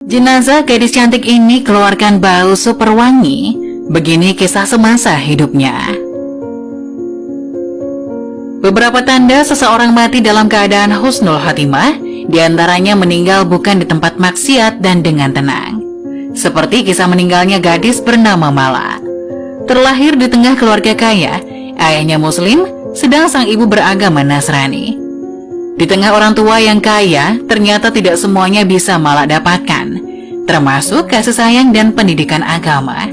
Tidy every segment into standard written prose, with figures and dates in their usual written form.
Jenazah gadis cantik ini keluarkan bau super wangi. Begini kisah semasa hidupnya. Beberapa tanda seseorang mati dalam keadaan husnul khotimah, diantaranya meninggal bukan di tempat maksiat dan dengan tenang. Seperti kisah meninggalnya gadis bernama Mala. Terlahir di tengah keluarga kaya, ayahnya muslim, sedang sang ibu beragama Nasrani. Di tengah orang tua yang kaya, ternyata tidak semuanya bisa Mala dapatkan, termasuk kasih sayang dan pendidikan agama.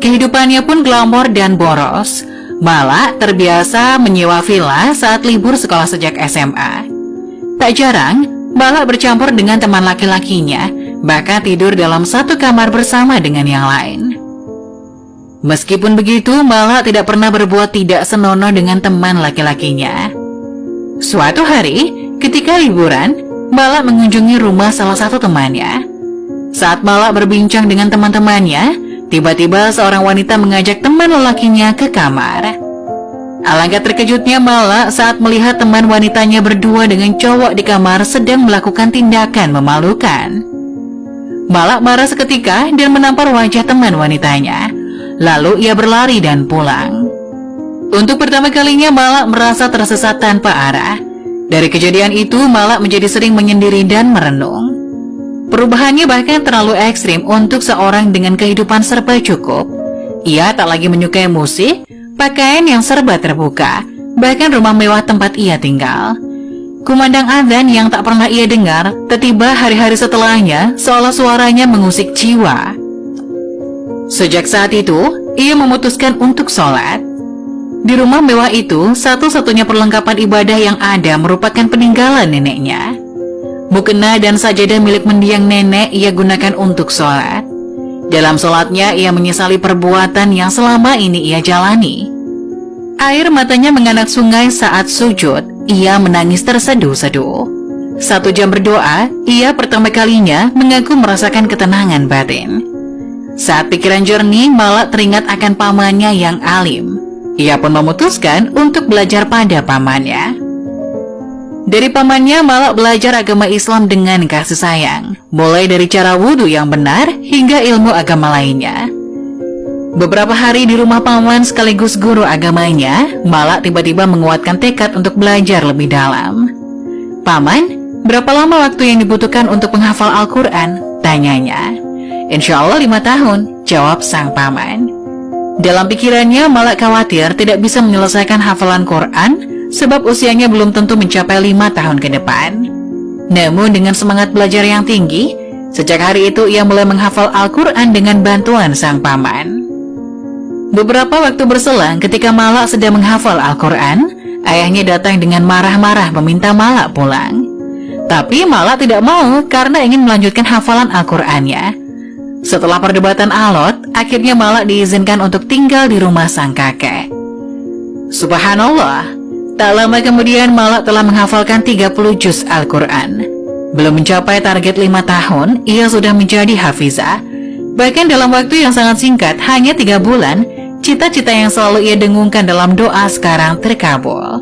Kehidupannya pun glamor dan boros. Mala terbiasa menyewa villa saat libur sekolah sejak SMA. Tak jarang, Mala bercampur dengan teman laki-lakinya, bahkan tidur dalam satu kamar bersama dengan yang lain. Meskipun begitu, Mala tidak pernah berbuat tidak senonoh dengan teman laki-lakinya. Suatu hari, ketika liburan, Mala mengunjungi rumah salah satu temannya. Saat Mala berbincang dengan teman-temannya, tiba-tiba seorang wanita mengajak teman lelakinya ke kamar. Alangkah terkejutnya Mala saat melihat teman wanitanya berdua dengan cowok di kamar sedang melakukan tindakan memalukan. Mala marah seketika dan menampar wajah teman wanitanya. Lalu ia berlari dan pulang. Untuk pertama kalinya Mala merasa tersesat tanpa arah. Dari kejadian itu Mala menjadi sering menyendiri dan merenung. Perubahannya bahkan terlalu ekstrim untuk seorang dengan kehidupan serba cukup. Ia tak lagi menyukai musik, pakaian yang serba terbuka, bahkan rumah mewah tempat ia tinggal. Kumandang adzan yang tak pernah ia dengar, tiba-tiba hari-hari setelahnya seolah suaranya mengusik jiwa. Sejak saat itu, ia memutuskan untuk sholat. Di rumah mewah itu, satu-satunya perlengkapan ibadah yang ada merupakan peninggalan neneknya. Mukena dan sajadah milik mendiang nenek ia gunakan untuk sholat. Dalam sholatnya, ia menyesali perbuatan yang selama ini ia jalani. Air matanya menganak sungai saat sujud, ia menangis terseduh-seduh. 1 jam berdoa, ia pertama kalinya mengaku merasakan ketenangan batin. Saat pikiran jernih, Mala teringat akan pamannya yang alim. Ia pun memutuskan untuk belajar pada pamannya. Dari pamannya, Mala belajar agama Islam dengan kasih sayang, mulai dari cara wudhu yang benar hingga ilmu agama lainnya. Beberapa hari di rumah paman sekaligus guru agamanya, Mala tiba-tiba menguatkan tekad untuk belajar lebih dalam. "Paman, berapa lama waktu yang dibutuhkan untuk menghafal Al-Quran?" tanyanya. "Insya Allah 5 tahun, jawab sang paman. Dalam pikirannya, Mala khawatir tidak bisa menyelesaikan hafalan Quran sebab usianya belum tentu mencapai 5 tahun ke depan. Namun dengan semangat belajar yang tinggi, sejak hari itu ia mulai menghafal Al-Quran dengan bantuan sang paman. Beberapa waktu berselang ketika Mala sedang menghafal Al-Quran, ayahnya datang dengan marah-marah meminta Mala pulang. Tapi Mala tidak mau karena ingin melanjutkan hafalan Al-Qurannya. Setelah perdebatan alot, akhirnya Mala diizinkan untuk tinggal di rumah sang kakek. Subhanallah, tak lama kemudian Mala telah menghafalkan 30 juz Al-Quran. Belum mencapai target 5 tahun, ia sudah menjadi hafizah. Bahkan dalam waktu yang sangat singkat, hanya 3 bulan, cita-cita yang selalu ia dengungkan dalam doa sekarang terkabul.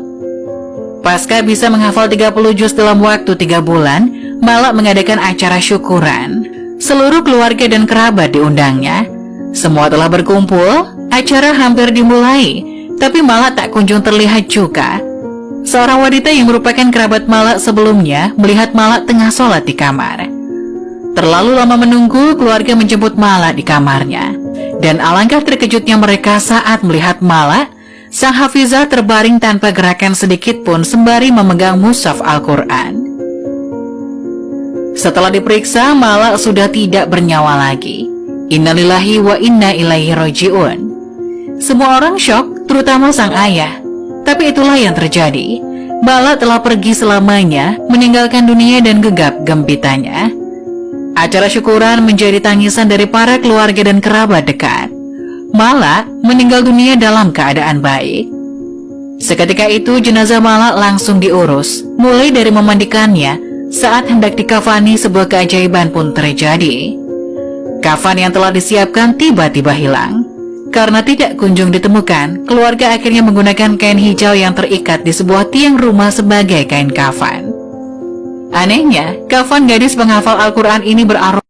Pasca bisa menghafal 30 juz dalam waktu 3 bulan, Mala mengadakan acara syukuran. Seluruh keluarga dan kerabat diundangnya. Semua telah berkumpul, acara hampir dimulai, tapi Mala tak kunjung terlihat juga. Seorang wanita yang merupakan kerabat Mala sebelumnya melihat Mala tengah sholat di kamar. Terlalu lama menunggu, keluarga menjemput Mala di kamarnya. Dan alangkah terkejutnya mereka saat melihat Mala, sang hafizah terbaring tanpa gerakan sedikit pun sembari memegang mushaf Al-Quran. Setelah diperiksa, Mala sudah tidak bernyawa lagi. Innalillahi wa inna ilaihi raji'un. Semua orang syok, terutama sang ayah. Tapi itulah yang terjadi. Mala telah pergi selamanya, meninggalkan dunia dan gegap gempitanya. Acara syukuran menjadi tangisan dari para keluarga dan kerabat dekat. Mala meninggal dunia dalam keadaan baik. Seketika itu jenazah Mala langsung diurus, mulai dari memandikannya. Saat hendak dikafani, sebuah keajaiban pun terjadi. Kafan yang telah disiapkan tiba-tiba hilang. Karena tidak kunjung ditemukan, keluarga akhirnya menggunakan kain hijau yang terikat di sebuah tiang rumah sebagai kain kafan. Anehnya, kafan gadis penghafal Al-Quran ini beraroma